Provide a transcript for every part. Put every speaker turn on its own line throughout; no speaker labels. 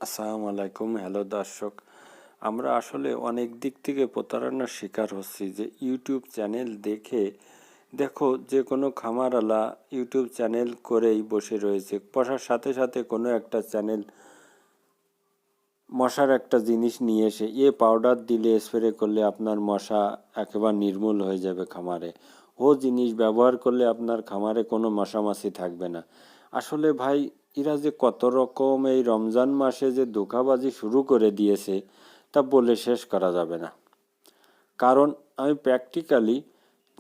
আসসালামু আলাইকুম। হ্যালো দর্শক, আমরা আসলে অনেক দিক থেকে প্রতারণার শিকার হচ্ছি। যে ইউটিউব চ্যানেল দেখো যে কোনো খামারওয়ালা ইউটিউব চ্যানেল করেই বসে রয়েছে, বসার সাথে সাথে কোনো একটা চ্যানেল মশার একটা জিনিস নিয়ে এসে পাউডার দিলে স্প্রে করলে আপনার মশা একেবারে নির্মূল হয়ে যাবে খামারে। ও জিনিস ব্যবহার করলে আপনার খামারে কোনো মশামাছি থাকবে না। আসলে ভাই, এরা যে কত রকম এই রমজান মাসে যে ধোঁকাবাজি শুরু করে দিয়েছে তা বলে শেষ করা যাবে না। কারণ আমি প্র্যাকটিক্যালি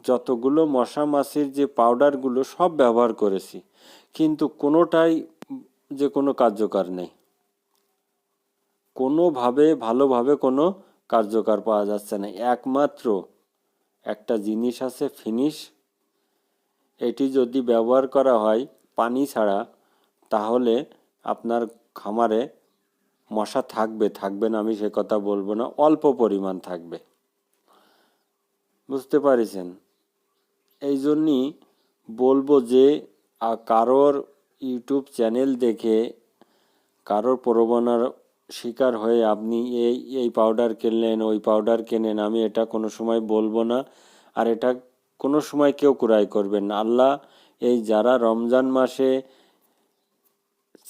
যতগুলো মশা মাছির যে পাউডারগুলো সব ব্যবহার করেছি, কিন্তু কোনোটাই যে কোনো কার্যকর নেই। কোনোভাবে ভালোভাবে কোনো কার্যকর পাওয়া যাচ্ছে না। একমাত্র একটা জিনিস আছে, ফিনিশ। এটি যদি ব্যবহার করা হয় পানি ছাড়া, তাহলে আপনার খামারে মশা থাকবে না আমি সে কথা বলবো না, অল্প পরিমাণ থাকবে। বুঝতে পারছেন? এই জন্যই বলবো যে কারোর ইউটিউব চ্যানেল দেখে কারোর প্রলোভনের শিকার হয়ে আপনি এই পাউডার কিনলেন, ওই পাউডার কেনেন, আমি এটা কোনো সময় বলবো না। আর এটা কোনো সময় কেউ ক্রয় করবেন না। আল্লাহ এই যারা রমজান মাসে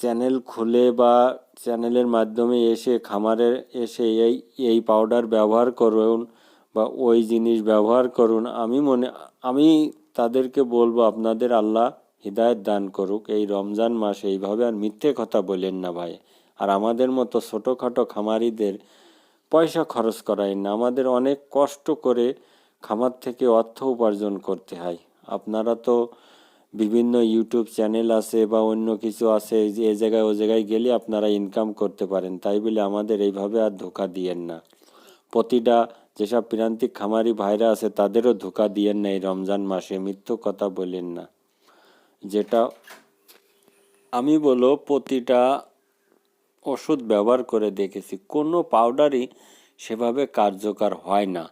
চ্যানেল খুলে বা চ্যানেলের মাধ্যমে এসে খামারে এসে এই পাউডার ব্যবহার করুন বা ওই জিনিস ব্যবহার করুন, আমি তাদেরকে বলবো আপনাদের আল্লাহ হিদায়াত দান করুক। এই রমজান মাসে এইভাবে আর মিথ্যে কথা বলেন না ভাই। আর আমাদের মতো ছোটোখাটো খামারিদের পয়সা খরচ করায় না। আমাদের অনেক কষ্ট করে খামার থেকে অর্থ উপার্জন করতে হয়। আপনারা তো বিভিন্ন ইউটিউব চ্যানেল আছে বা অন্য কিছু আছে, যে এ জায়গায় ও জায়গায় গেলে আপনারা ইনকাম করতে পারেন, তাই বলে আমাদের এইভাবে আর ধোঁকা দিয়েন না। প্রতিটা যেসব প্রান্তিক খামারি ভাইরা আছে তাদেরও ধোঁকা দিয়েন না। এই রমজান মাসে মিথ্যু কথা বলেন না। যেটা আমি বলো, প্রতিটা ওষুধ ব্যবহার করে দেখেছি, কোনো পাউডারই সেভাবে কার্যকর হয় না।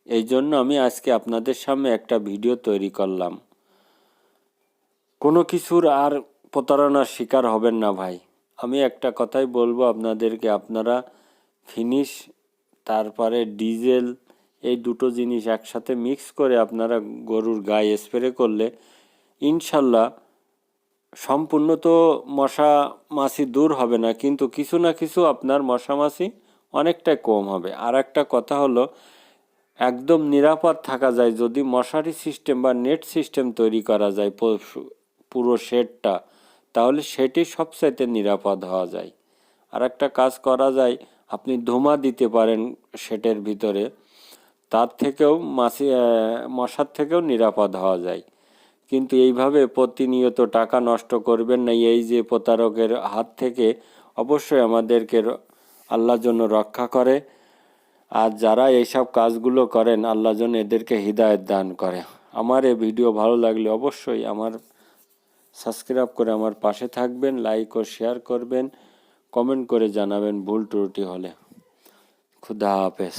এই জন্য আমি আজকে আপনাদের সামনে একটা ভিডিও তৈরি করলাম। কোনো কিছুর আর প্রতারণার শিকার হবেন না ভাই। আমি একটা কথাই বলবো আপনাদেরকে, আপনারা ফিনিশ তারপরে ডিজেল এই দুটো জিনিস একসাথে মিক্স করে আপনারা গরুর গায়ে স্প্রে করলে ইনশাল্লাহ সম্পূর্ণ তো মশা মাছি দূর হবে না, কিন্তু কিছু না কিছু আপনার মশা মাছি অনেকটাই কম হবে। আর একটা কথা হলো, একদম নিরাপদ থাকা যায় যদি মশারি সিস্টেম বা নেট সিস্টেম তৈরি করা যায় পুরো শেডটা, তাহলে সেটি সবচাইতে নিরাপদ হওয়া যায়। আর একটা কাজ করা যায়, আপনি ধোঁয়া দিতে পারেন শেডের ভিতরে, তার থেকেও মশার থেকেও নিরাপদ হওয়া যায়। কিন্তু এইভাবে প্রতিনিয়ত টাকা নষ্ট করবেন না। এই যে প্রতারকের হাত থেকে অবশ্যই আমাদেরকে আল্লাহর জন্য রক্ষা করে। আর যারা এইসব কাজগুলো করেন, আল্লাহর জন্য এদেরকে হিদায়াত দান করে। আমার এই ভিডিও ভালো লাগলে অবশ্যই আমার সাবস্ক্রাইব করে আমার পাশে থাকবেন, লাইক ও শেয়ার করবেন, কমেন্ট করে জানাবেন ভুল ত্রুটি হলে। খুদা হাফেজ।